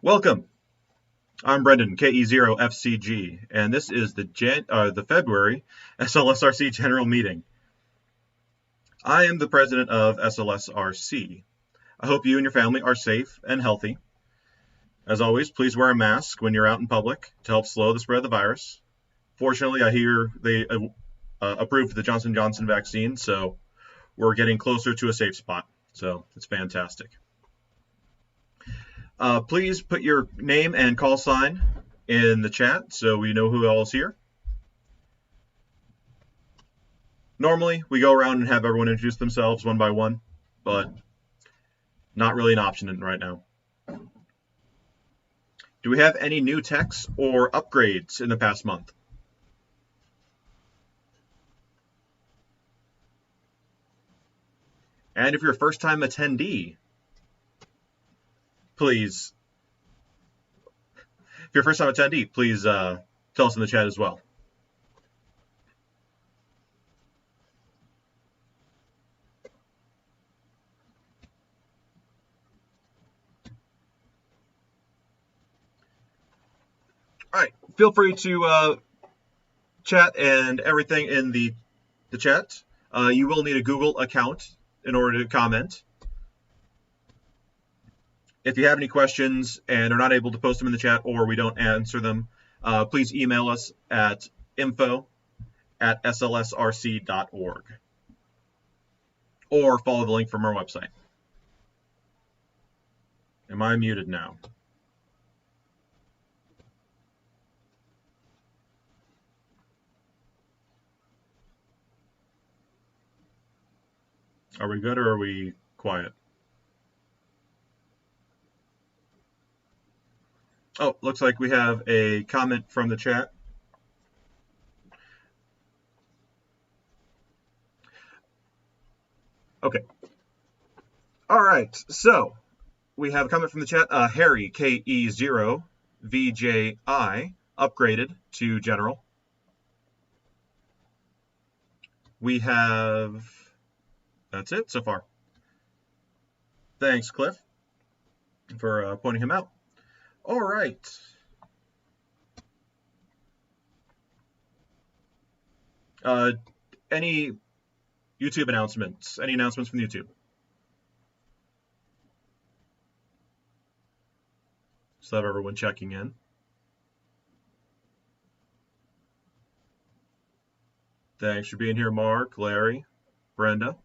Welcome. I'm Brendan, KE0FCG, and this is the February SLSRC General Meeting. I am the president of SLSRC. I hope you and your family are safe and healthy. As always, please wear a mask when you're out in public to help slow the spread of the virus. Fortunately, I hear they approved the Johnson & Johnson vaccine, so we're getting closer to a safe spot. So it's fantastic. Please put your name and call sign in the chat so we know who all is here. Normally, we go around and have everyone introduce themselves one by one, but not really an option right now. Do we have any new techs or upgrades in the past month? And if you're a first-time attendee, please tell us in the chat as well. All right, feel free to chat and everything in the chat. You will need a Google account in order to comment. If you have any questions and are not able to post them in the chat or we don't answer them, please email us at info@slsrc.org or follow the link from our website. Am I muted now? Are we good or are we quiet? Oh, looks like we have a comment from the chat. Okay. All right, so we have a comment from the chat. Harry, KE0VJI, upgraded to General. We have... That's it so far. Thanks, Cliff, for pointing him out. All right. Any YouTube announcements? Any announcements from YouTube? Just have everyone checking in. Thanks for being here, Mark, Larry, Brenda,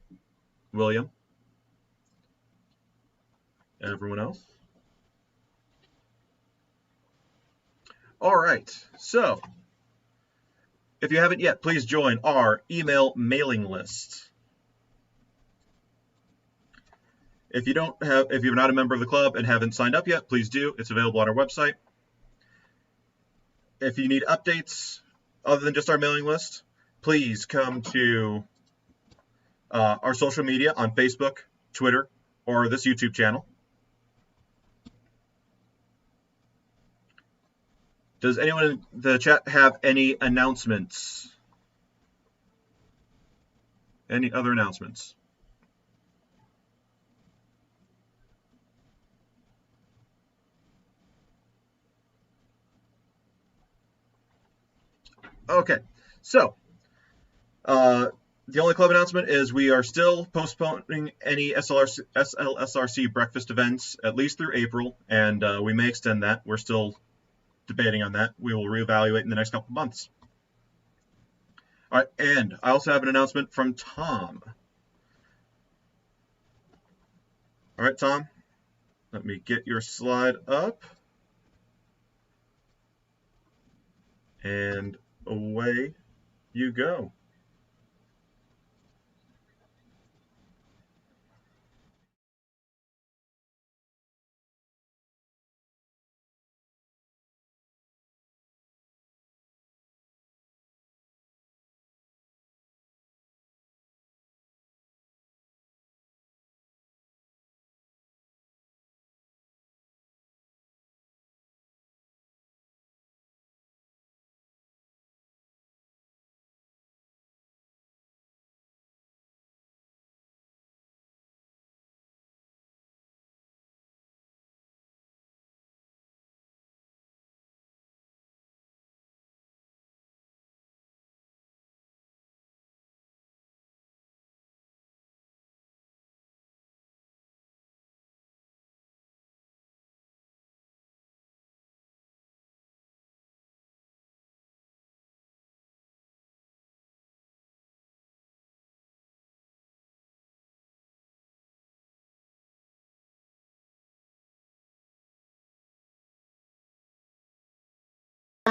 William, everyone else. All right, so if you haven't yet, please join our email mailing list. If you're not a member of the club and haven't signed up yet, please do. It's available on our website. If you need updates other than just our mailing list, please come to our social media on Facebook, Twitter, or this YouTube channel. Does anyone in the chat have any announcements? Any other announcements? Okay, so the only club announcement is we are still postponing any SLSRC breakfast events at least through April, and we may extend that. We're still debating on that. We will reevaluate in the next couple months. All right, and I also have an announcement from Tom. All right, Tom, let me get your slide up. And away you go.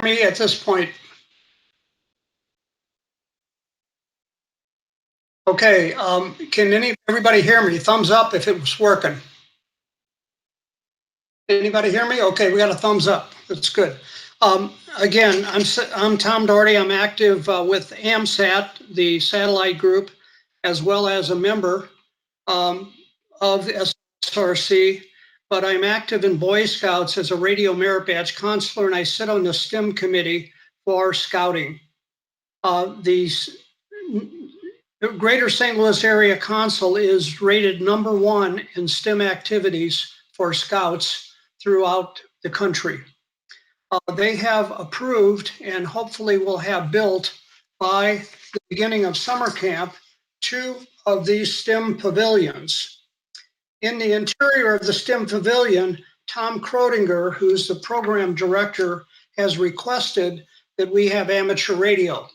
me at this point? Okay, can everybody hear me? Thumbs up if it was working. Anybody hear me? Okay, we got a thumbs up. That's good. Again, I'm Tom Doherty. I'm active with AMSAT, the satellite group, as well as a member of the SLSRC. But I'm active in Boy Scouts as a Radio Merit Badge counselor, and I sit on the STEM committee for scouting. The Greater St. Louis Area Council is rated #1 in STEM activities for scouts throughout the country. They have approved and hopefully will have built by the beginning of summer camp 2 of these STEM pavilions. In the interior of the STEM pavilion, Tom Kroedinger, who's the program director, has requested that we have amateur radio.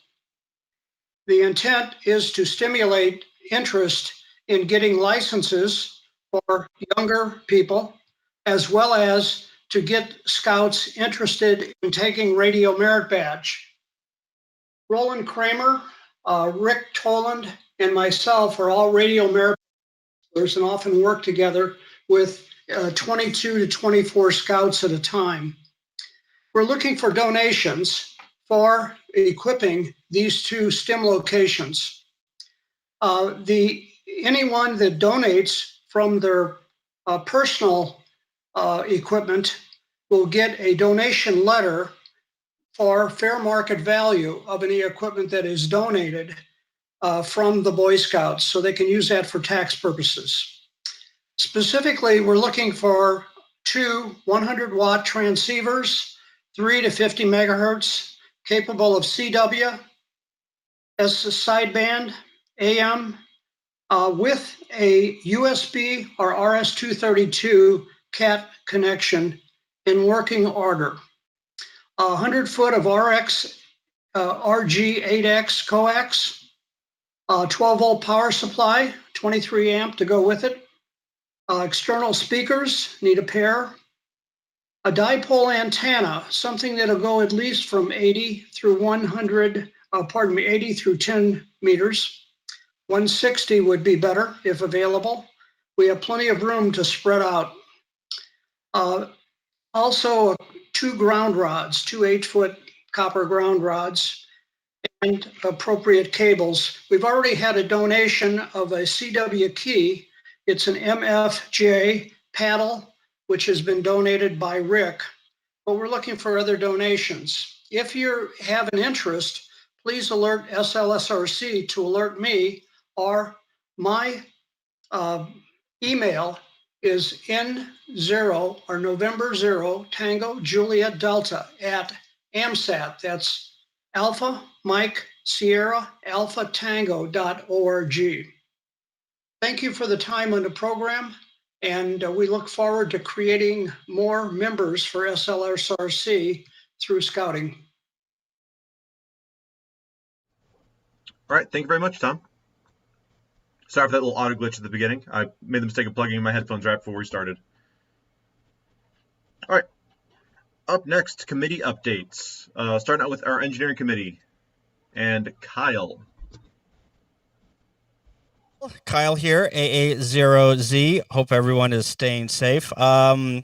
The intent is to stimulate interest in getting licenses for younger people, as well as to get scouts interested in taking Radio Merit Badge. Roland Kramer, Rick Toland, and myself are all Radio Merit Badgers and often work together with 22 to 24 scouts at a time. We're looking for donations for equipping these 2 STEM locations. Anyone that donates from their personal equipment will get a donation letter for fair market value of any equipment that is donated from the Boy Scouts, so they can use that for tax purposes. Specifically, we're looking for 2 100-watt transceivers, 3 to 50 megahertz, capable of CW, as a sideband, AM, with a USB or RS-232 CAT connection in working order. 100-foot of RG8X coax, 12-volt power supply, 23 amp to go with it. External speakers, need a pair. A dipole antenna, something that'll go at least from 80 through 80 through 10 meters. 160 would be better if available. We have plenty of room to spread out. Also, 2 ground rods, 2 8-foot copper ground rods, and appropriate cables. We've already had a donation of a CW key. It's an MFJ paddle, which has been donated by Rick, but we're looking for other donations. If you have an interest, please alert SLSRC to alert me, or my email is N0 or November 0 Tango Julia Delta at AMSAT. That's Alpha Mike Sierra Alpha Tango.org. Thank you for the time on the program, and we look forward to creating more members for SLSRC through scouting. All right, thank you very much, Tom. Sorry for that little audio glitch at the beginning. I made the mistake of plugging in my headphones right before we started. All right, up next, committee updates. Starting out with our engineering committee and Kyle. Kyle here, AA0Z. Hope everyone is staying safe. Engineering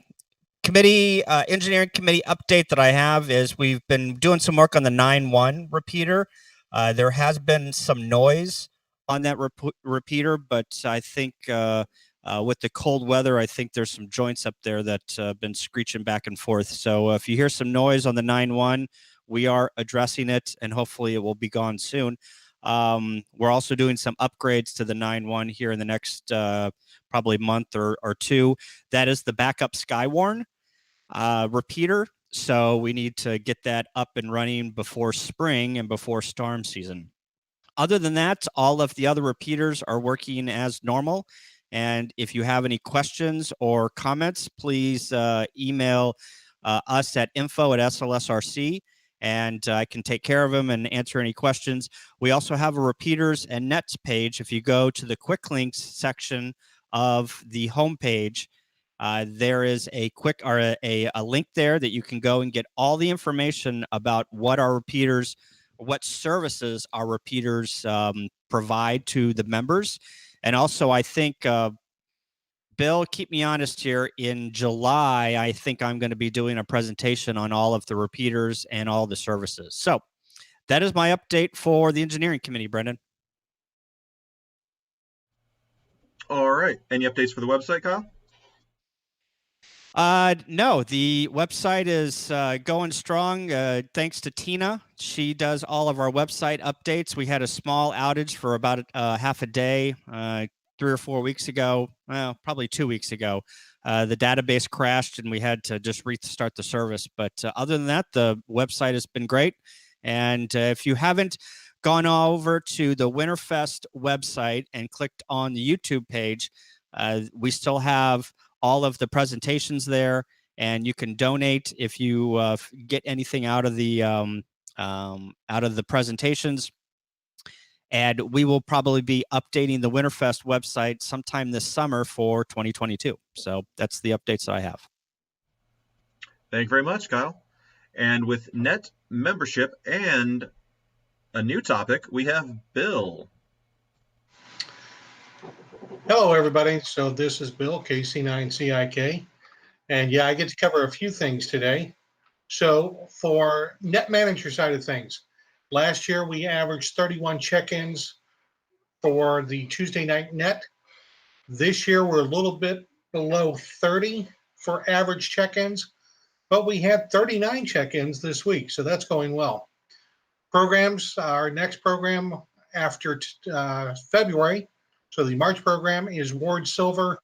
committee update that I have is we've been doing some work on the 9.1 repeater. There has been some noise on that repeater, but I think with the cold weather, I think there's some joints up there that have been screeching back and forth. So if you hear some noise on the 9.1, we are addressing it, and hopefully it will be gone soon. We're also doing some upgrades to the 9.1 here in the next probably month or 2. That is the backup Skywarn repeater. So we need to get that up and running before spring and before storm season. Other than that, all of the other repeaters are working as normal. And if you have any questions or comments, please email us at info@SLSRC, and I can take care of them and answer any questions. We also have a repeaters and nets page. If you go to the quick links section of the homepage, There is a quick or a link there that you can go and get all the information about what our repeaters, what services our repeaters provide to the members. And also, I think, Bill, keep me honest here, in July, I think I'm going to be doing a presentation on all of the repeaters and all the services. So that is my update for the engineering committee, Brendan. All right. Any updates for the website, Kyle? No, the website is going strong. Thanks to Tina. She does all of our website updates. We had a small outage for about half a day, 3 or 4 weeks ago. Well, probably 2 weeks ago. The database crashed and we had to just restart the service. But other than that, the website has been great. And if you haven't gone over to the Winterfest website and clicked on the YouTube page, we still have all of the presentations there, and you can donate if you get anything out of the presentations. And we will probably be updating the Winterfest website sometime this summer for 2022. So that's the updates that I have. Thank you very much, Kyle. And with net membership and a new topic, we have Bill. Hello, everybody. So this is Bill, KC9CIK. And yeah, I get to cover a few things today. So for net manager side of things, last year we averaged 31 check-ins for the Tuesday night net. This year we're a little bit below 30 for average check-ins, but we had 39 check-ins this week, so that's going well. Programs, our next program after February, so the March program is Ward Silver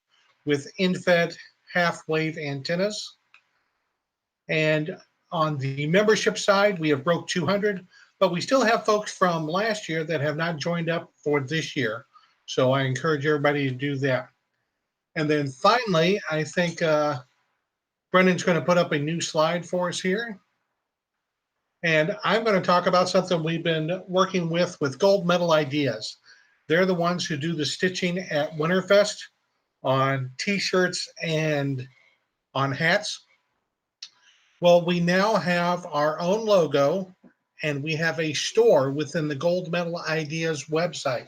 with in-fed half-wave antennas. And on the membership side, we have broke 200, but we still have folks from last year that have not joined up for this year. So I encourage everybody to do that. And then finally, I think Brendan's going to put up a new slide for us here. And I'm going to talk about something we've been working with Gold Medal Ideas. They're the ones who do the stitching at Winterfest on T-shirts and on hats. Well, we now have our own logo, and we have a store within the Gold Medal Ideas website.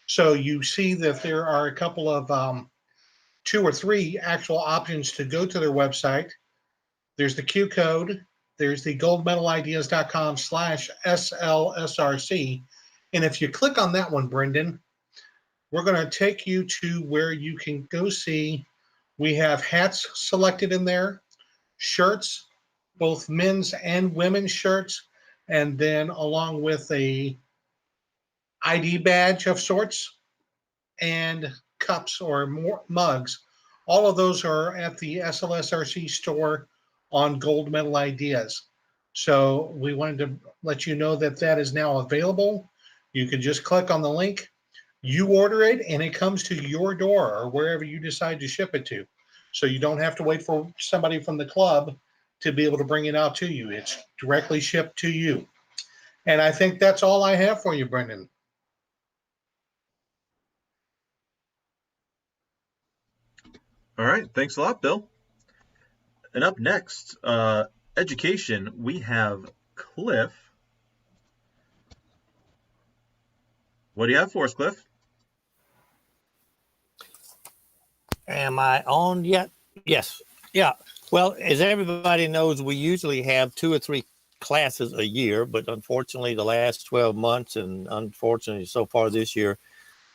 So you see that there are a couple of 2 or 3 actual options to go to their website. There's the Q code. There's the goldmedalideas.com/SLSRC. And if you click on that one, Brendan, we're going to take you to where you can go see. We have hats selected in there, shirts, both men's and women's shirts, and then along with a ID badge of sorts and cups or more mugs. All of those are at the SLSRC store on Gold Medal Ideas. So we wanted to let you know that that is now available. You can just click on the link, you order it, and it comes to your door or wherever you decide to ship it to. So you don't have to wait for somebody from the club to be able to bring it out to you. It's directly shipped to you. And I think that's all I have for you, Brendan. All right. Thanks a lot, Bill. And up next, education, we have Cliff. What do you have for us, Cliff? Am I on yet? Yes. Yeah. Well, as everybody knows, we usually have 2 or 3 classes a year, but unfortunately the last 12 months and unfortunately so far this year,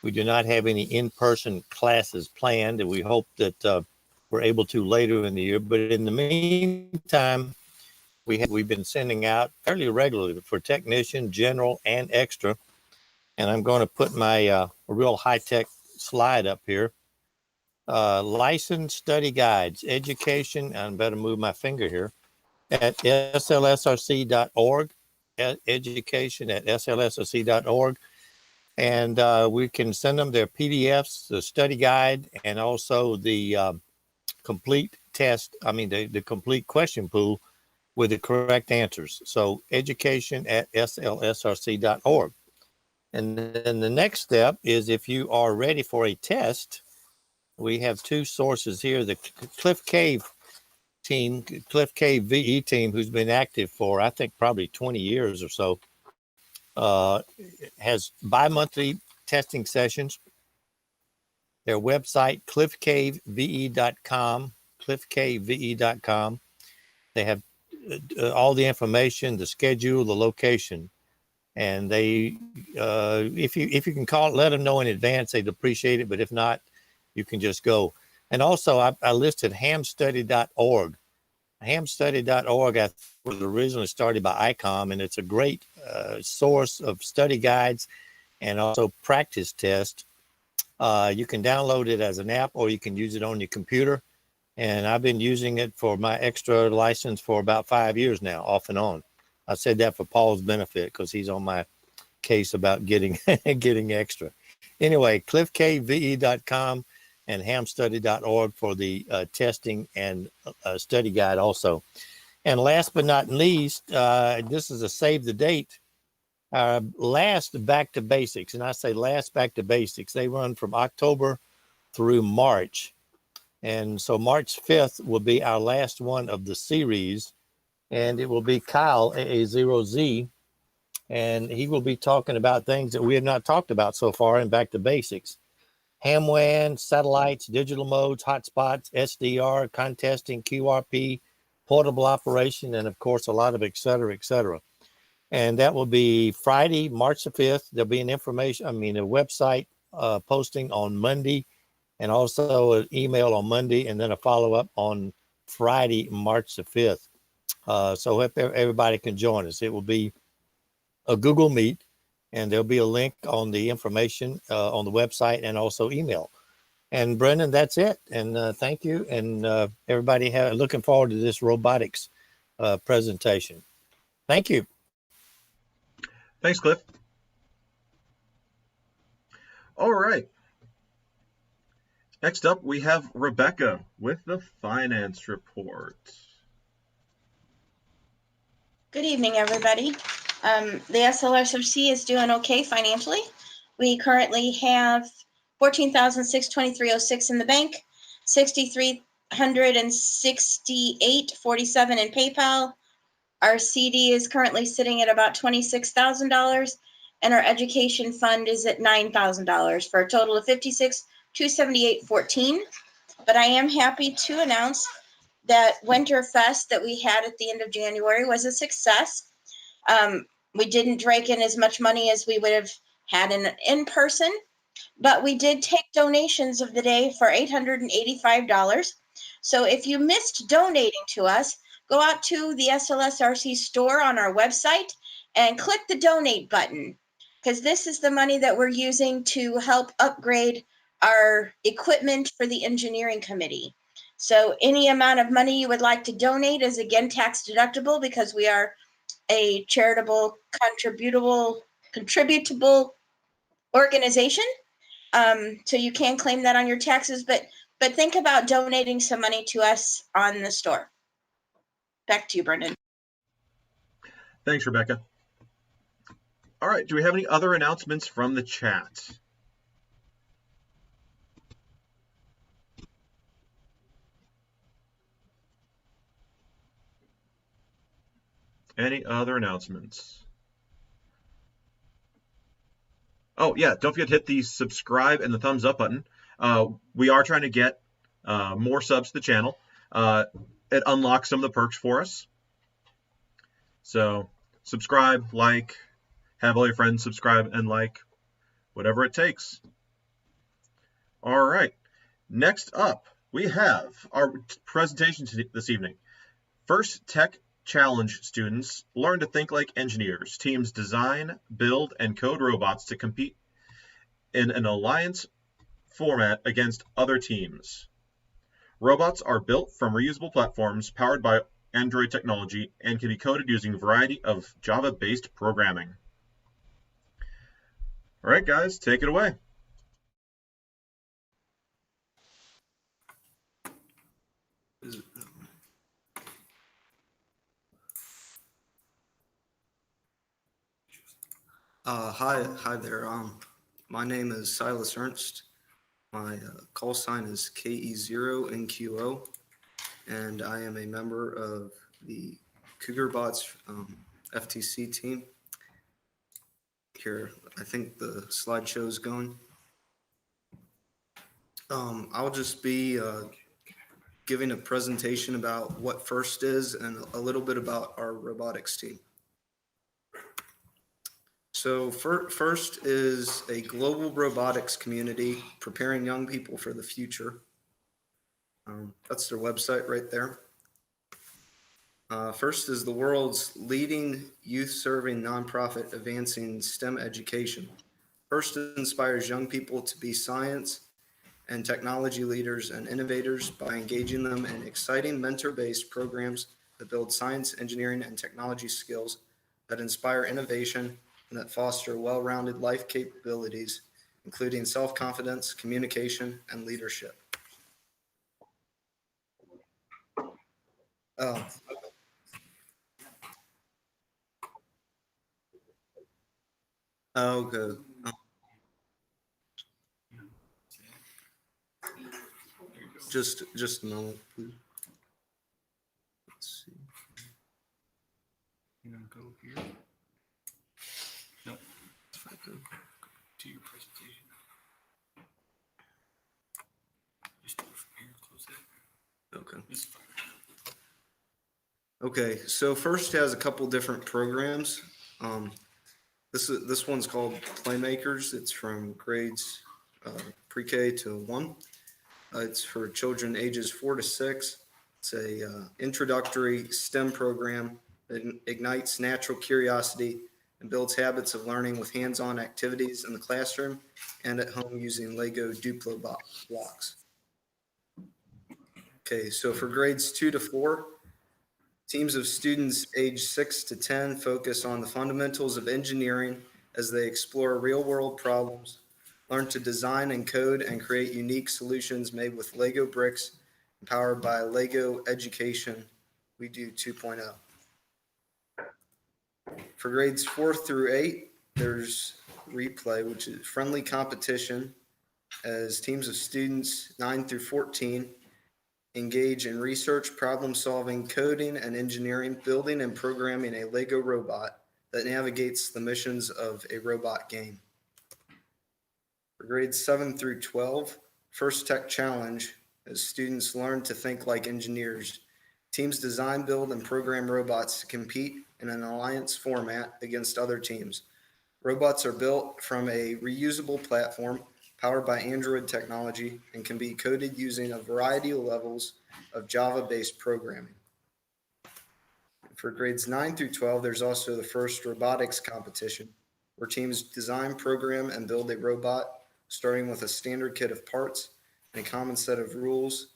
we do not have any in-person classes planned, and we hope that we're able to later in the year. But in the meantime, we've been sending out fairly regularly for technician, general, and extra. And I'm going to put my real high-tech slide up here. License study guides, education, I better move my finger here, at slsrc.org, education at slsrc.org. And we can send them their PDFs, the study guide, and also the complete test, the complete question pool with the correct answers. So education at slsrc.org. And then the next step is if you are ready for a test, we have two sources here. The Cliff Cave team, Cliff Cave VE team, who's been active for, I think, probably 20 years or so, has bi-monthly testing sessions. Their website, cliffcaveve.com, cliffcaveve.com. They have all the information, the schedule, the location. And they, if you can call, let them know in advance, they'd appreciate it. But if not, you can just go. And also, I listed hamstudy.org. Hamstudy.org was originally started by ICOM, and it's a great source of study guides and also practice tests. You can download it as an app, or you can use it on your computer. And I've been using it for my extra license for about 5 years now, off and on. I said that for Paul's benefit because he's on my case about getting getting extra. Anyway, cliffkve.com and hamstudy.org for the testing and study guide also. And last but not least, this is a save the date. Last Back to Basics, and I say last Back to Basics, they run from October through March. And so March 5th will be our last one of the series, and it will be Kyle, AA0Z, and he will be talking about things that we have not talked about so far in Back to Basics. HamWAN, satellites, digital modes, hotspots, SDR, contesting, QRP, portable operation, and of course, a lot of et cetera, et cetera. And that will be Friday, March the 5th. There'll be a website posting on Monday, and also an email on Monday, and then a follow-up on Friday, March the 5th. So if everybody can join us, it will be a Google Meet, and there'll be a link on the information on the website and also email. And Brendan, that's it. And thank you. And everybody looking forward to this robotics presentation. Thank you. Thanks, Cliff. All right. Next up, we have Rebecca with the finance report. Good evening, everybody. The SLSRC is doing okay financially. We currently have $14,623.06 in the bank, $6,368.47 in PayPal. Our CD is currently sitting at about $26,000, and our education fund is at $9,000 for a total of $56,278.14. But I am happy to announce that Winterfest that we had at the end of January was a success. We didn't drake in as much money as we would have had in person, but we did take donations of the day for $885. So if you missed donating to us, go out to the SLSRC store on our website and click the donate button, because this is the money that we're using to help upgrade our equipment for the engineering committee. So any amount of money you would like to donate is again tax deductible, because we are a charitable contributable organization. So you can claim that on your taxes, but think about donating some money to us on the store. Back to you, Brendan. Thanks, Rebecca. All right, do we have any other announcements from the chat? Any other announcements? Oh, yeah, don't forget to hit the subscribe and the thumbs up button. We are trying to get more subs to the channel. It unlocks some of the perks for us. So subscribe, like, have all your friends subscribe and like, whatever it takes. All right, next up, we have our presentation this evening. First Tech Challenge students learn to think like engineers. Teams design, build, and code robots to compete in an alliance format against other teams. Robots are built from reusable platforms powered by Android technology and can be coded using a variety of Java-based programming. All right, guys, take it away. Hi there. My name is Silas Ernst. My call sign is KE0NQO, and I am a member of the CougarBots FTC team. Here, I think the slideshow is going. I'll just be giving a presentation about what FIRST is and a little bit about our robotics team. So FIRST is a global robotics community preparing young people for the future. That's their website right there. FIRST is the world's leading youth-serving nonprofit advancing STEM education. FIRST inspires young people to be science and technology leaders and innovators by engaging them in exciting mentor-based programs that build science, engineering, and technology skills that inspire innovation and that foster well-rounded life capabilities, including self-confidence, communication, and leadership. Okay. Just a moment, please. Let's see. You're gonna go here? No. If I go to your presentation. Just do it from here, close that. Okay. It's fine. Okay, so FIRST has a couple different programs. This one's called Playmakers. It's from grades pre-K to 1. It's for children ages 4 to 6. It's a introductory STEM program that ignites natural curiosity and builds habits of learning with hands-on activities in the classroom and at home using Lego Duplo blocks. Okay, so for grades 2 to 4, teams of students aged 6 to 10 focus on the fundamentals of engineering as they explore real-world problems, learn to design and code and create unique solutions made with Lego bricks, powered by Lego Education We Do 2.0. For grades 4 through 8, there's replay, which is friendly competition, as teams of students 9 through 14 engage in research, problem solving, coding, and engineering, building and programming a Lego robot that navigates the missions of a robot game. For grades 7 through 12, First Tech Challenge, as students learn to think like engineers. Teams design, build, and program robots to compete in an alliance format against other teams. Robots are built from a reusable platform powered by Android technology and can be coded using a variety of levels of Java-based programming. For grades 9 through 12, there's also the FIRST robotics competition, where teams design, program, and build a robot, starting with a standard kit of parts and a common set of rules,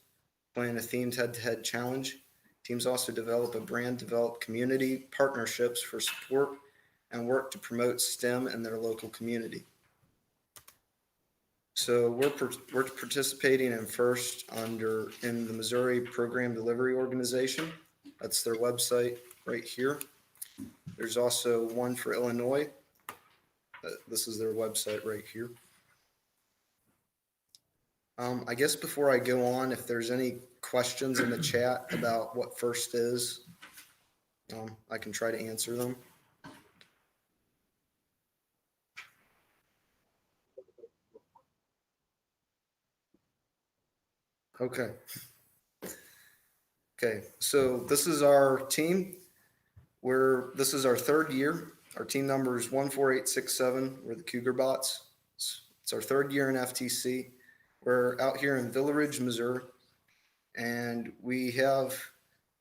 playing a themed head-to-head challenge. Teams also develop a brand-developed community partnerships for support and work to promote STEM in their local community. So we're participating in FIRST in the Missouri Program Delivery Organization. That's their website right here. There's also one for Illinois. This is their website right here. I guess before I go on, if there's any questions in the chat about what FIRST is, I can try to answer them. Okay. Okay, so this is our team. This is our 3rd year. Our team number is 14867. We're the CougarBots. It's our 3rd year in FTC. We're out here in Villa Ridge, Missouri, and we have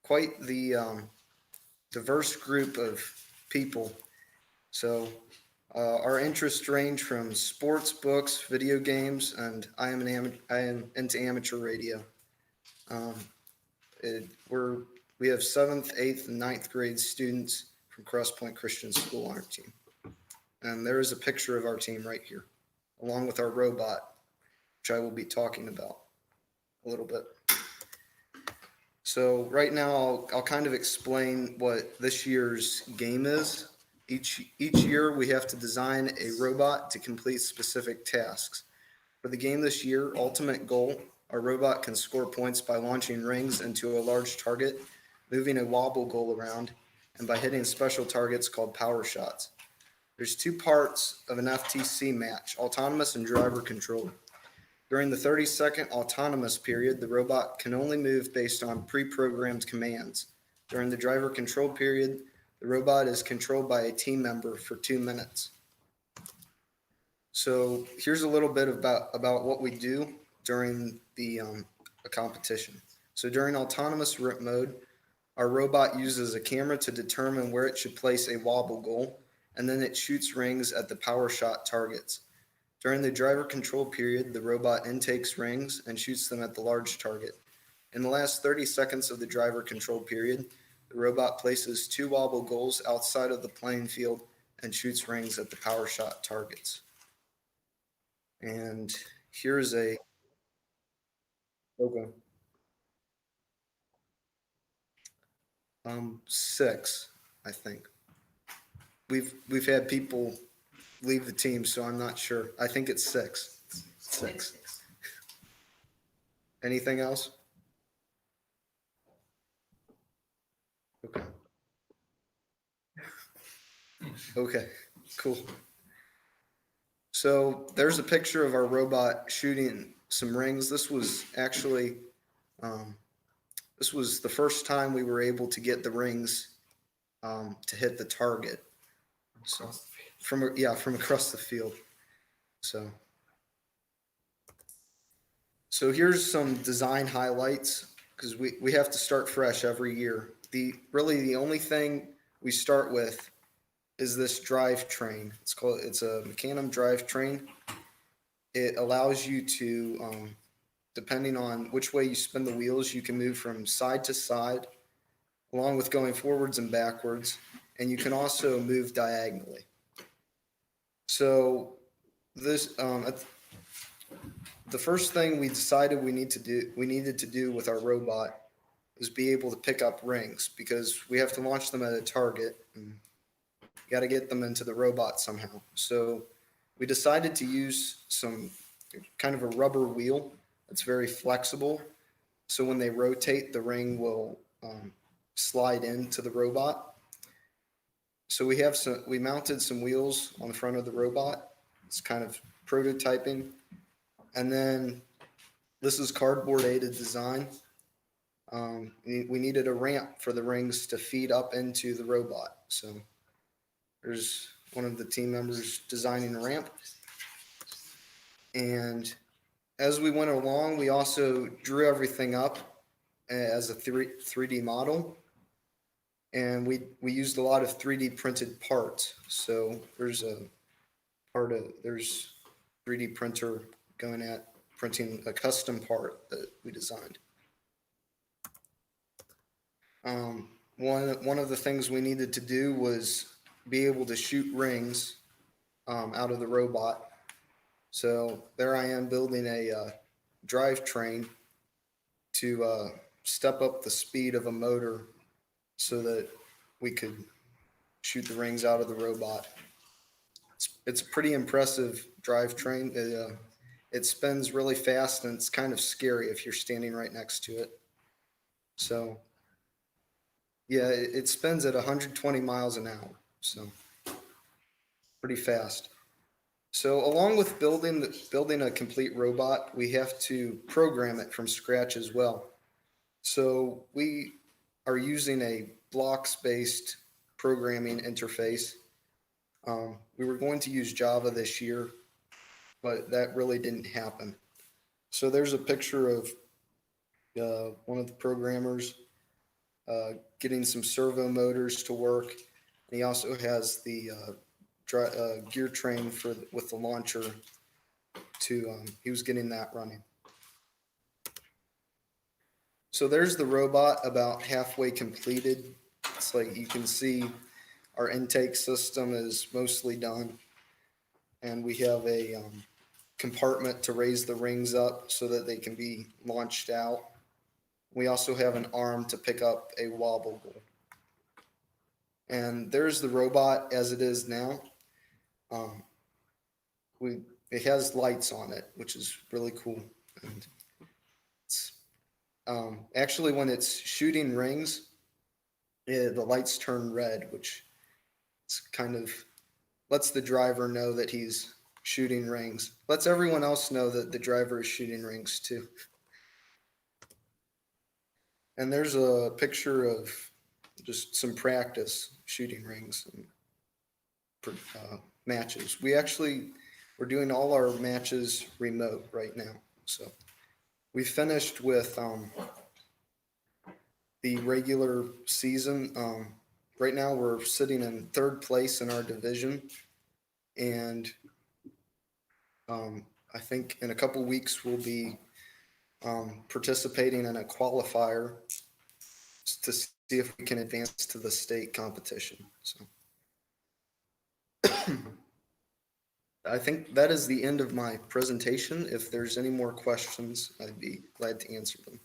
quite the diverse group of people. So our interests range from sports, books, video games, and I am into amateur radio. We have 7th, 8th, and 9th grade students from Cross Point Christian School on our team. And there is a picture of our team right here, along with our robot, which I will be talking about a little bit. So right now, I'll kind of explain what this year's game is. Each year, we have to design a robot to complete specific tasks. For the game this year, Ultimate Goal, our robot can score points by launching rings into a large target, moving a wobble goal around, and by hitting special targets called power shots. There's two parts of an FTC match, autonomous and driver controlled. During the 30-second autonomous period, the robot can only move based on pre-programmed commands. During the driver control period, the robot is controlled by a team member for 2 minutes. So here's a little bit about what we do during the a competition. So during autonomous mode, our robot uses a camera to determine where it should place a wobble goal, and then it shoots rings at the power shot targets. During the driver control period, the robot intakes rings and shoots them at the large target. In the last 30 seconds of the driver control period, the robot places 2 wobble goals outside of the playing field and shoots rings at the power shot targets. And here's a, okay. 6, I think. We've had people leave the team, so I'm not sure. I think it's 6. 6. Anything else? Okay. Okay, cool. So there's a picture of our robot shooting some rings. This was actually, this was the first time we were able to get the rings to hit the target. So from across the field. So here's some design highlights, because we have to start fresh every year. The only thing we start with is this drivetrain. It's a Mecanum drivetrain. It allows you to, depending on which way you spin the wheels, you can move from side to side, along with going forwards and backwards, and you can also move diagonally. So this, the first thing we decided we needed to do with our robot was be able to pick up rings, because we have to launch them at a target and got to get them into the robot somehow. So we decided to use some kind of a rubber wheel that's very flexible. So when they rotate, the ring will slide into the robot. So we mounted some wheels on the front of the robot. It's kind of prototyping. And then this is cardboard aided design. We needed a ramp for the rings to feed up into the robot. So there's one of the team members designing a ramp. And as we went along, we also drew everything up as a 3D model. And we used a lot of 3D printed parts. So there's 3D printer going at printing a custom part that we designed. One of the things we needed to do was be able to shoot rings out of the robot. So there I am building a drivetrain to step up the speed of a motor so that we could shoot the rings out of the robot. It's a pretty impressive drivetrain. It spins really fast, and it's kind of scary if you're standing right next to it. So yeah, it spins at 120 miles an hour. So pretty fast. So along with building a complete robot, we have to program it from scratch as well. So we are using a blocks-based programming interface. We were going to use Java this year, but that really didn't happen. So there's a picture of one of the programmers getting some servo motors to work. And he also has the gear train with the launcher he was getting that running. So there's the robot about halfway completed. It's like you can see our intake system is mostly done. And we have a compartment to raise the rings up so that they can be launched out. We also have an arm to pick up a wobble goal. And there's the robot as it is now. it has lights on it, which is really cool. And it's, actually, when it's shooting rings, the lights turn red, which it's kind of lets the driver know that he's shooting rings. Lets everyone else know that the driver is shooting rings too. And there's a picture of just some practice shooting rings and matches. We're doing all our matches remote right now. So we finished with the regular season. Right now we're sitting in third place in our division. And I think in a couple weeks we'll be participating in a qualifier to see if we can advance to the state competition. So I think that is the end of my presentation. If there's any more questions, I'd be glad to answer them.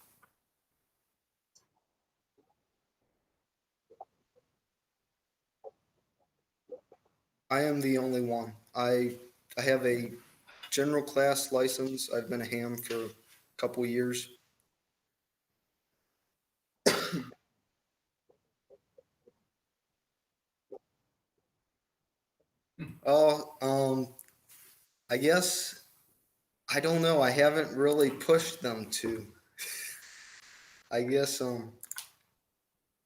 I am the only one. I have a general class license. I've been a ham for a couple years. I guess, I don't know. I haven't really pushed them to. I guess, if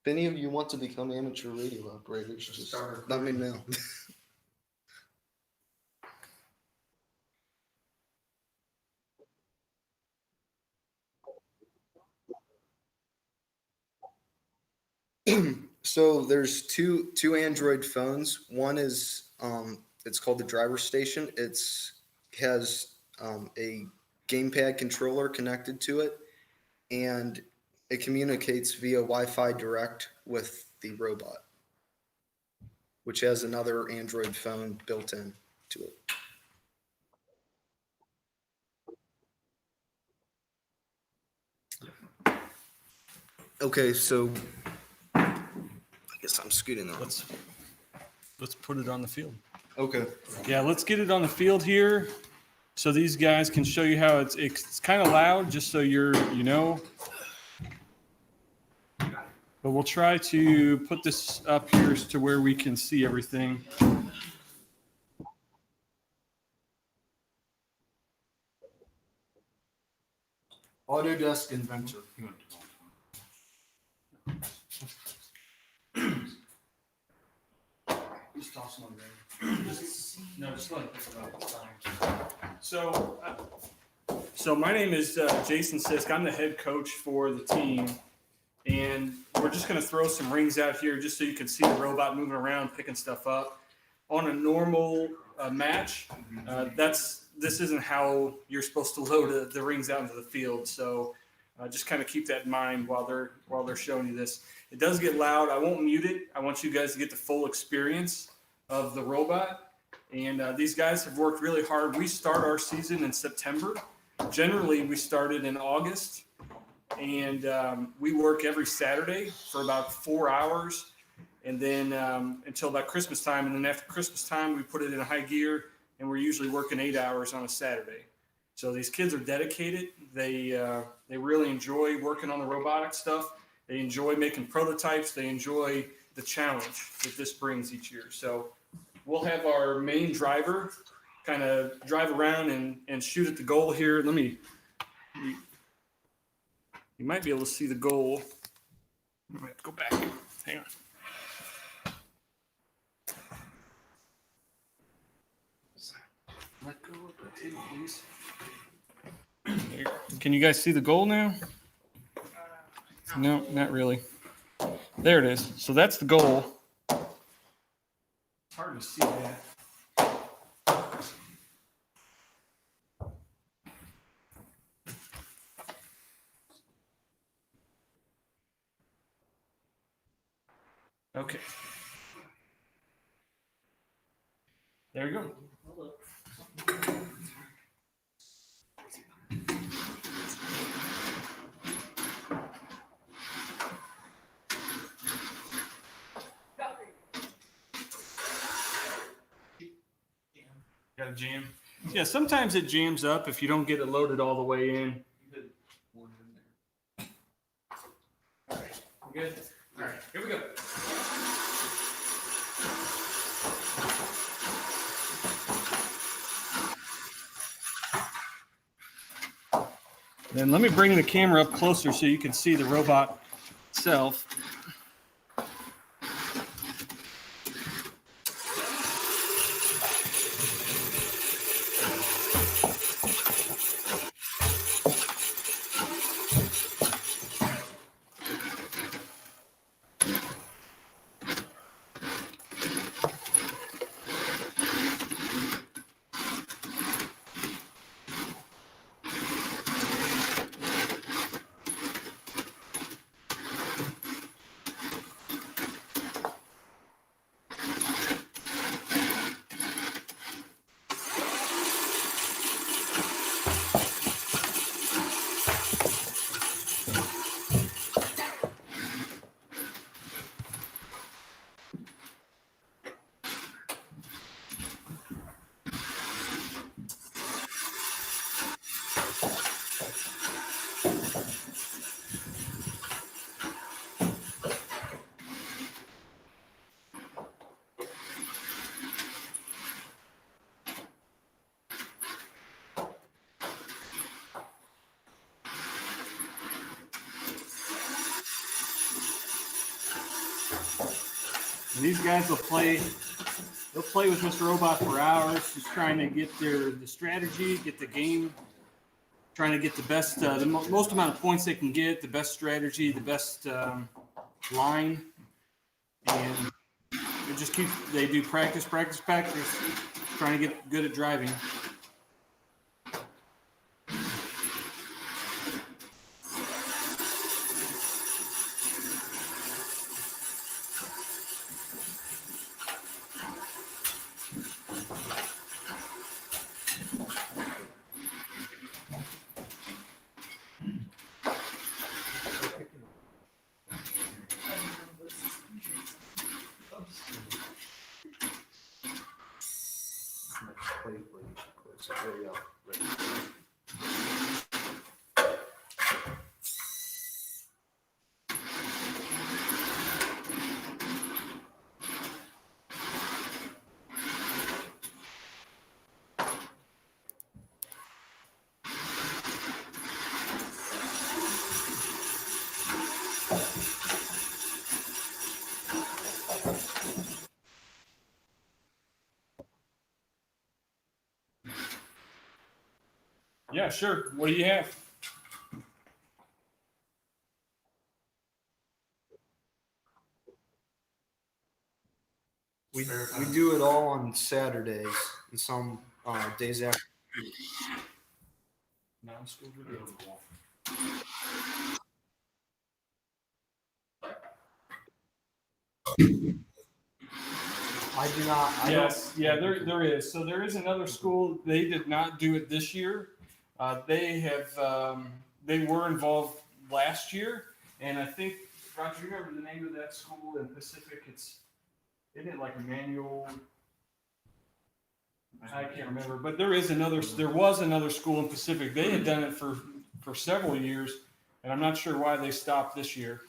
any of you want to become amateur radio operators, just let me know. So there's two Android phones. One is it's called the driver station. Has a gamepad controller connected to it, and it communicates via Wi-Fi direct with the robot, which has another Android phone built in to it. Okay, so I guess I'm scooting around. Let's put it on the field. Okay. Yeah, let's get it on the field here, so these guys can show you how it's kind of loud, just so you know. But we'll try to put this up here to where we can see everything. Autodesk Inventor. Just toss them on there. No, just let it So my name is Jason Sisk. I'm the head coach for the team, and we're just going to throw some rings out here just so you can see the robot moving around, picking stuff up. On a normal match, this isn't how you're supposed to load the rings out into the field. So just kind of keep that in mind while they're showing you this. It does get loud. I won't mute it. I want you guys to get the full experience of the robot. And these guys have worked really hard. We start our season in September. Generally, we started in August. And we work every Saturday for about 4 hours. And then until about Christmas time. And then after Christmas time, we put it in high gear. And we're usually working 8 hours on a Saturday. So these kids are dedicated. They really enjoy working on the robotic stuff. They enjoy making prototypes. They enjoy the challenge that this brings each year. So we'll have our main driver kind of drive around and shoot at the goal here. You might be able to see the goal. I might have to go back. Hang on. Let go of the table, please. Can you guys see the goal now? No, not really. There it is. So that's the goal. It's hard to see that. Okay. There you go. Got a jam. Yeah, sometimes it jams up if you don't get it loaded all the way in. All right, we good? All right, here we go. Then let me bring the camera up closer so you can see the robot itself. And these guys will play with Mr. Robot for hours, just trying to get the strategy, get the game, trying to get the best, the most amount of points they can get, the best strategy, the best line, and it just keeps. They do practice, trying to get good at driving. Yeah, sure. What do you have? We do it all on Saturdays and some days after. Non-school reusable. I do not. Yes, yeah, there is. So there is another school. They did not do it this year. They were involved last year, and I think, Roger, you remember the name of that school in Pacific? Isn't it like Emmanuel? I can't remember, but there was another school in Pacific. They had done it for several years, and I'm not sure why they stopped this year.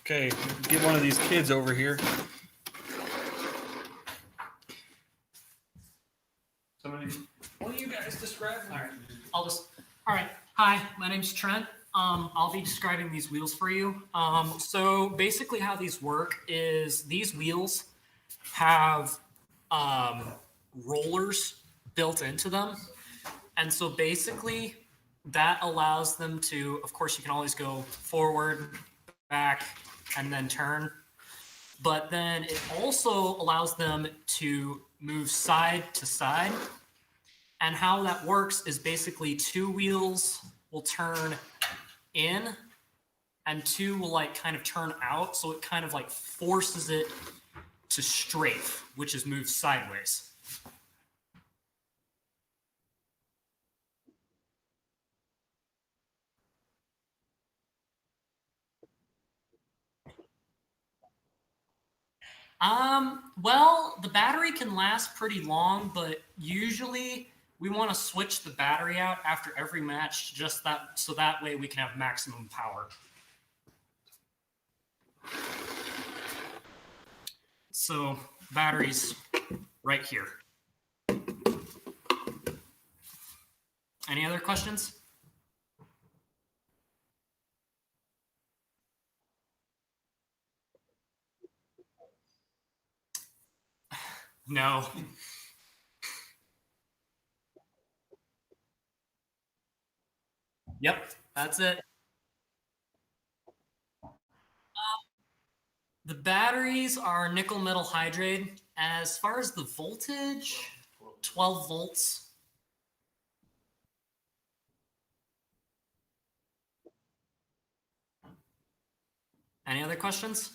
Okay, get one of these kids over here. Somebody, what do you guys describe? All right, all right. Hi, my name's Trent. I'll be describing these wheels for you. So basically how these work is these wheels have rollers built into them. And so basically that allows them to, of course, you can always go forward, back, and then turn. But then it also allows them to move side to side. And how that works is basically two wheels will turn in and two will like kind of turn out. So it kind of like forces it to strafe, which is move sideways. Well, the battery can last pretty long, but usually we want to switch the battery out after every match, just that so that way we can have maximum power. So batteries right here. Any other questions? No. Yep, that's it. The batteries are nickel metal hydrate. As far as the voltage, 12 volts. Any other questions?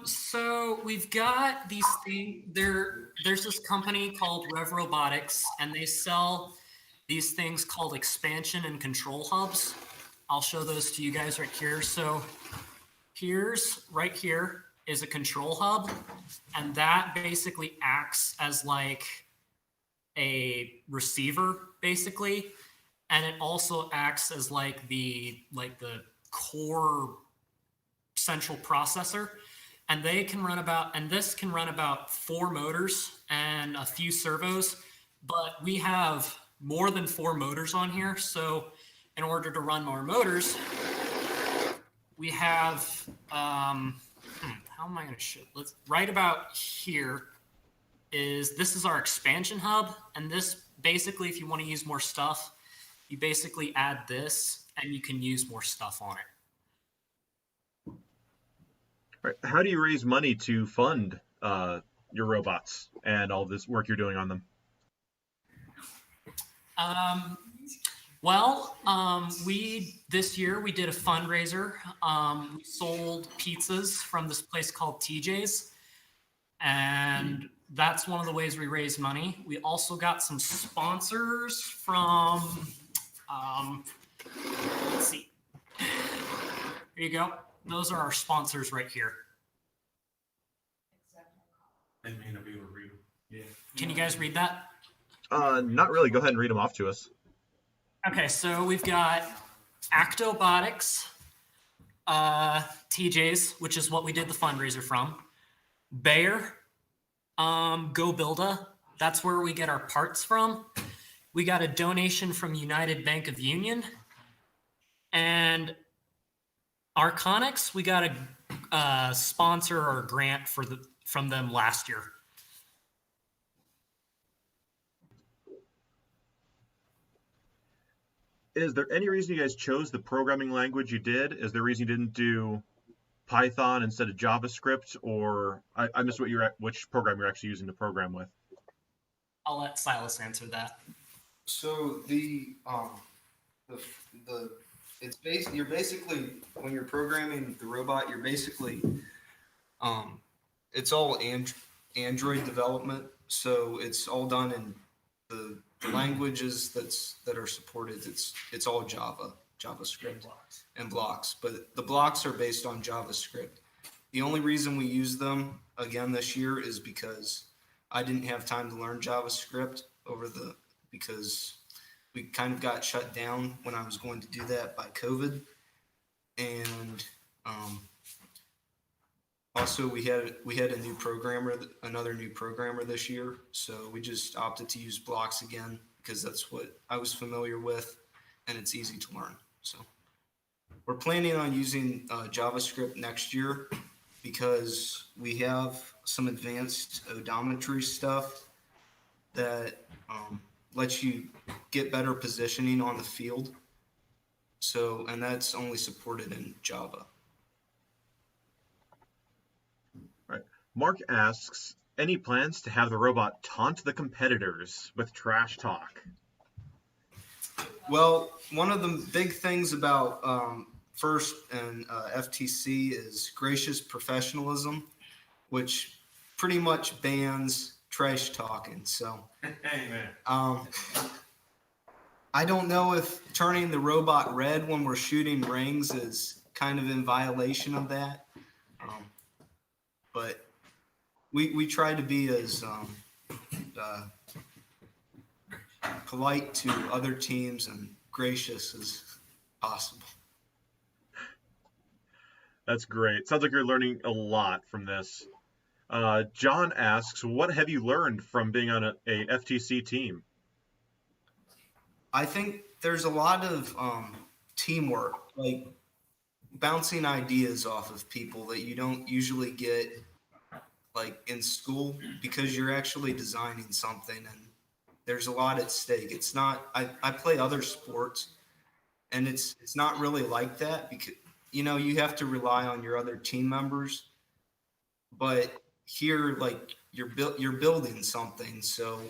So we've got these things. There's this company called Rev Robotics, and they sell these things called expansion and control hubs. I'll show those to you guys right here. So right here is a control hub, and that basically acts as like a receiver, basically, and it also acts as like the core central processor. And they can run about, and this can run about 4 motors and a few servos, but we have more than 4 motors on here. So in order to run more motors, we have, how am I going to show? Let's right about here this is our expansion hub. And this basically, if you want to use more stuff, you basically add this and you can use more stuff on it. Right. How do you raise money to fund your robots and all this work you're doing on them? This year we did a fundraiser. We sold pizzas from this place called TJ's, and that's one of the ways we raised money. We also got some sponsors from, let's see. Here you go. Those are our sponsors right here. They may not be able to read them. Yeah. Can you guys read that? Not really. Go ahead and read them off to us. Okay, so we've got Actobotics, TJ's, which is what we did the fundraiser from. Bayer, Go Builda, that's where we get our parts from. We got a donation from United Bank of Union. And Arconics, we got a sponsor or a grant from them last year. Is there any reason you guys chose the programming language you did? Is there a reason you didn't do Python instead of JavaScript? Or I missed which program you're actually using to program with? I'll let Silas answer that. So you're basically, when you're programming the robot, you're basically it's all Android development. So it's all done in the languages that are supported. It's all JavaScript and blocks, but the blocks are based on JavaScript. The only reason we use them again this year is because I didn't have time to learn JavaScript because we kind of got shut down when I was going to do that by COVID. And also we had another new programmer this year. So we just opted to use blocks again because that's what I was familiar with and it's easy to learn. So we're planning on using JavaScript next year because we have some advanced odometry stuff that lets you get better positioning on the field. So, and that's only supported in Java. Right. Mark asks, Any plans to have the robot taunt the competitors with trash talk? Well, one of the big things about First and FTC is gracious professionalism, which pretty much bans trash talking. So, I don't know if turning the robot red when we're shooting rings is kind of in violation of that. But we try to be as polite to other teams and gracious as possible. That's great. Sounds like you're learning a lot from this. John asks, what have you learned from being on a FTC team? I think there's a lot of teamwork, like bouncing ideas off of people that you don't usually get like in school, because you're actually designing something and there's a lot at stake. It's not, I play other sports and it's not really like that, because you have to rely on your other team members, but here, like, you're building something. So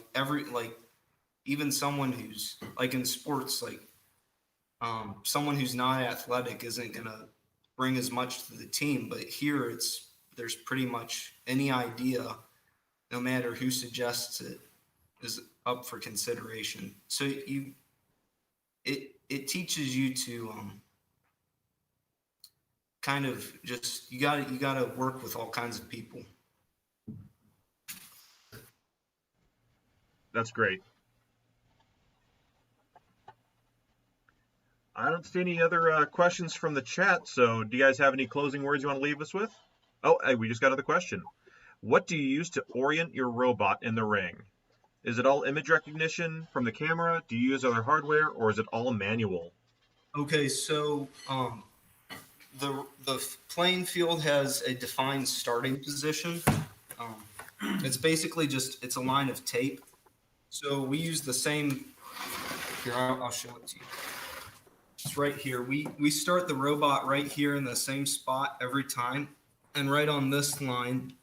even someone who's like in sports, like someone who's not athletic isn't gonna bring as much to the team, but here there's pretty much any idea, no matter who suggests it, is up for consideration. So it teaches you to kind of just you gotta work with all kinds of people. That's great. I don't see any other questions from the chat, so do you guys have any closing words you want to leave us with? Oh, hey, we just got another question. What do you use to orient your robot in the ring? Is it all image recognition from the camera? Do you use other hardware, or is it all manual? Okay, so the playing field has a defined starting position. It's basically it's a line of tape. So we use the same. Here, I'll show it to you. It's right here. We start the robot right here in the same spot every time, and right on this line,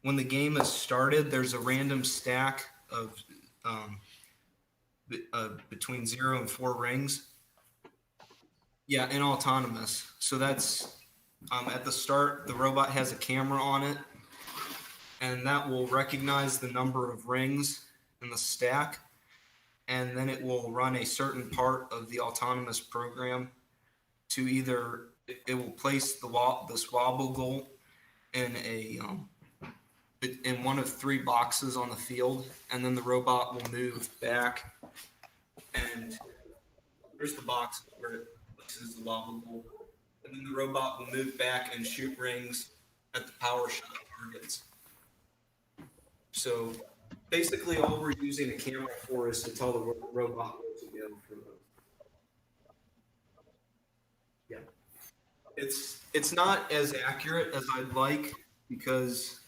when the game is started, there's a random stack of between 0 and 4 rings. Yeah, and autonomous. So that's at the start, the robot has a camera on it, and that will recognize the number of rings in the stack, and then it will run a certain part of the autonomous program to either it will place this wobble goal in in one of 3 boxes on the field, and then the robot will move back, and there's the box where it places the wobble goal, and then the robot will move back and shoot rings at the power shot targets. So basically, all we're using a camera for is to tell the robot where to go for those. Yeah, it's not as accurate as I'd like, because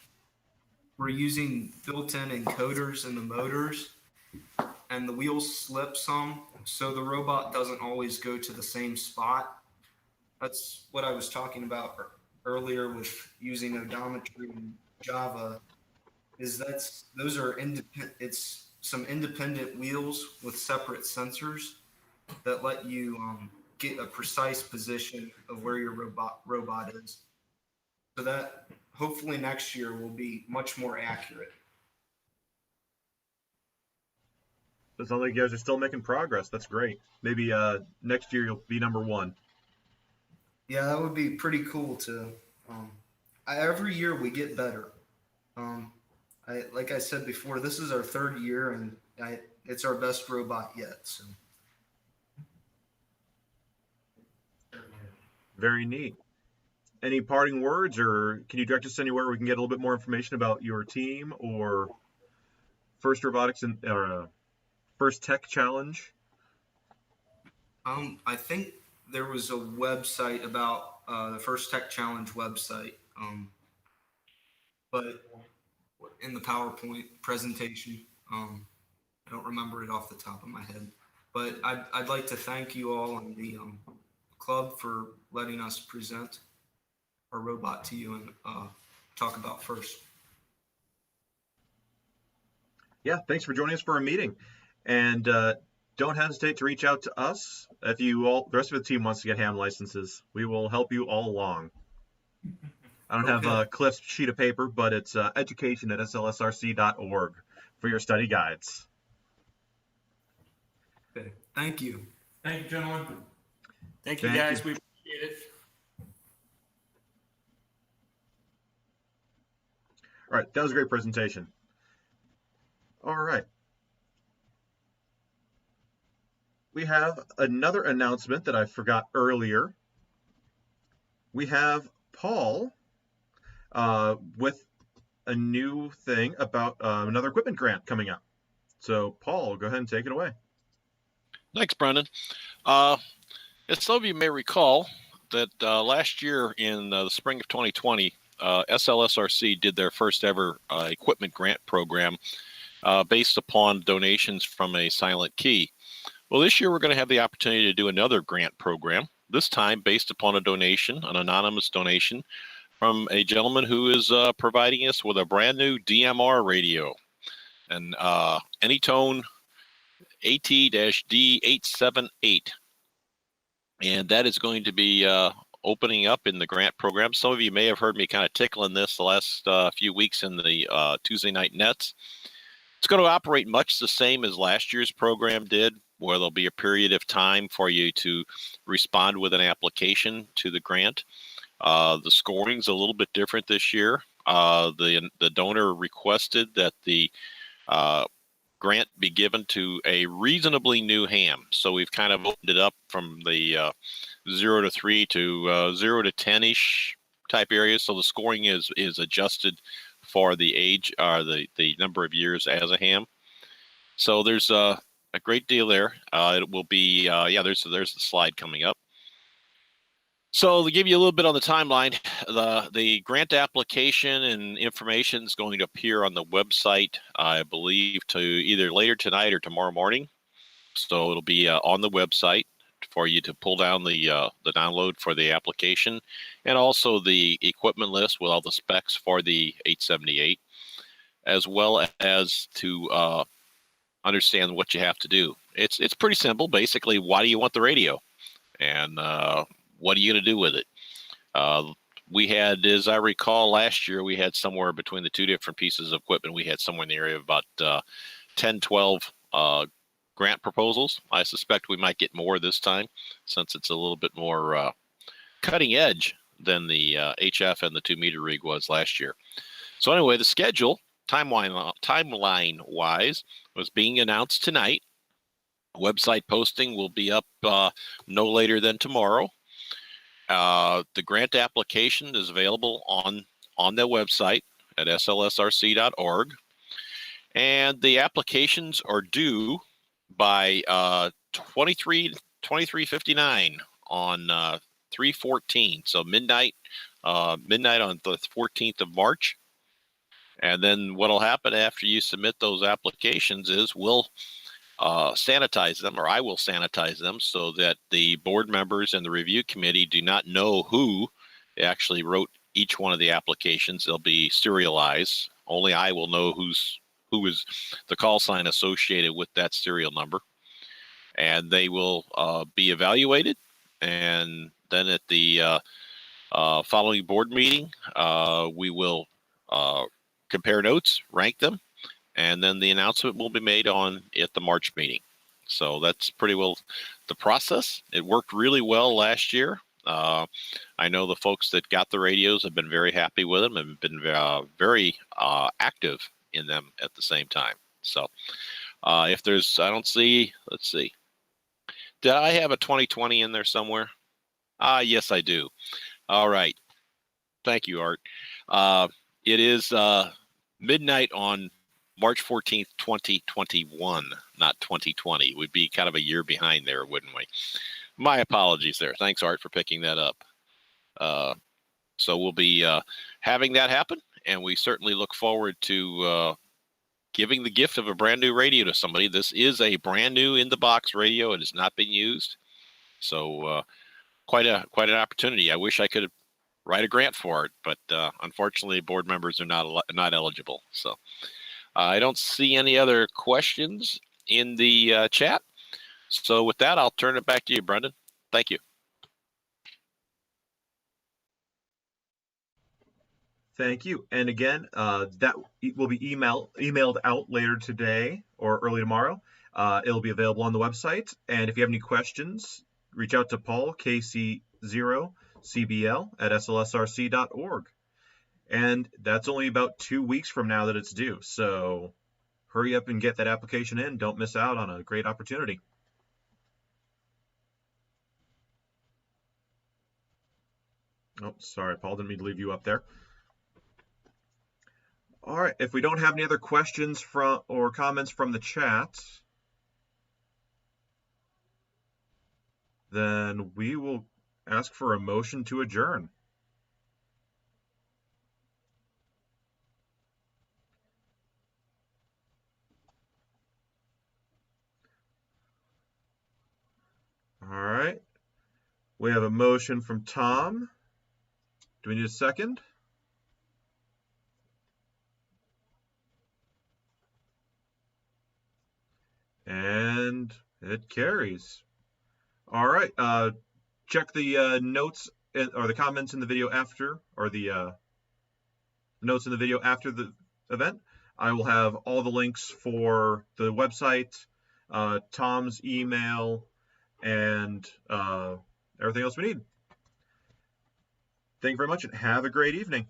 we're using built-in encoders in the motors, and the wheels slip some, so the robot doesn't always go to the same spot. That's what I was talking about earlier with using odometry in Java. Those are independent. It's some independent wheels with separate sensors that let you get a precise position of where your robot is. So that hopefully next year will be much more accurate. It sounds like you guys are still making progress. That's great. Maybe next year you'll be number 1. Yeah, that would be pretty cool to. Every year we get better. Like I said before, this is our 3rd year, and it's our best robot yet. So. Very neat. Any parting words, or can you direct us anywhere we can get a little bit more information about your team or First Robotics or First Tech Challenge? I think there was a website about the First Tech Challenge website, but in the PowerPoint presentation, I don't remember it off the top of my head. But I'd like to thank you all and the club for letting us present our robot to you and talk about First. Yeah, thanks for joining us for a meeting. And don't hesitate to reach out to us if the rest of the team wants to get ham licenses. We will help you all along. I don't have Cliff's sheet of paper, but it's education@slsrc.org for your study guides. Okay, thank you. Thank you, gentlemen. Thank you, Thank guys. you. We appreciate it. All right, that was a great presentation. All right. We have another announcement that I forgot earlier. We have Paul with a new thing about another equipment grant coming up. So, Paul, go ahead and take it away. Thanks, Brendan. As some of you may recall, that last year in the spring of 2020, SLSRC did their first ever equipment grant program based upon donations from a silent key. Well, this year we're going to have the opportunity to do another grant program, this time based upon a donation, an anonymous donation from a gentleman who is providing us with a brand new DMR radio, an Anytone AT-D878. And that is going to be opening up in the grant program. Some of you may have heard me kind of tickling this the last few weeks in the Tuesday night nets. It's going to operate much the same as last year's program did, where there'll be a period of time for you to respond with an application to the grant. The scoring's a little bit different this year. The donor requested that the grant be given to a reasonably new ham. So we've kind of opened it up from the 0 to 3 to 0 to 10-ish type areas. So the scoring is adjusted for the age or the number of years as a ham. So there's a great deal there. It will be, there's the slide coming up. So to give you a little bit on the timeline, the grant application and information is going to appear on the website, I believe, to either later tonight or tomorrow morning. So it'll be on the website for you to pull down the download for the application, and also the equipment list with all the specs for the 878, as well as to understand what you have to do. It's pretty simple. Basically, why do you want the radio? And what are you going to do with it? We had, as I recall, last year, we had somewhere between the two different pieces of equipment, we had somewhere in the area of about 10, 12 grant proposals. I suspect we might get more this time, since it's a little bit more cutting edge than the HF and the 2-meter rig was last year. So anyway, the schedule, timeline-wise, was being announced tonight. Website posting will be up no later than tomorrow. The grant application is available on the website at slsrc.org. And the applications are due by 23:59 on 3/14, so midnight on the 14th of March. And then what'll happen after you submit those applications is we'll sanitize them, or I will sanitize them, so that the board members and the review committee do not know who actually wrote each one of the applications. They'll be serialized. Only I will know who is the call sign associated with that serial number. And they will be evaluated. And then at the following board meeting, we will compare notes, rank them, and then the announcement will be made at the March meeting. So that's pretty well the process. It worked really well last year. I know the folks that got the radios have been very happy with them and been very active in them at the same time. So if there's, I don't see, let's see. Did I have a 2020 in there somewhere? Yes, I do. All right. Thank you, Art. It is midnight on March 14th, 2021, not 2020. We'd be kind of a year behind there, wouldn't we? My apologies there. Thanks, Art, for picking that up. So we'll be having that happen, and we certainly look forward to giving the gift of a brand new radio to somebody. This is a brand new in-the-box radio. It has not been used. So quite an opportunity. I wish I could write a grant for it, but unfortunately, board members are not eligible. So I don't see any other questions in the chat. So with that, I'll turn it back to you, Brendan. Thank you. Thank you. And again, that will be emailed out later today or early tomorrow. It'll be available on the website. And if you have any questions, reach out to Paul, KC0CBL at SLSRC.org. And that's only about 2 weeks from now that it's due. So hurry up and get that application in. Don't miss out on a great opportunity. Oh, sorry, Paul, didn't mean to leave you up there. All right, if we don't have any other questions or comments from the chat, then we will ask for a motion to adjourn. All right, we have a motion from Tom. Do we need a second? And it carries. All right, check the notes or the comments in the video after, or the notes in the video after the event. I will have all the links for the website, Tom's email, and everything else we need. Thank you very much and have a great evening.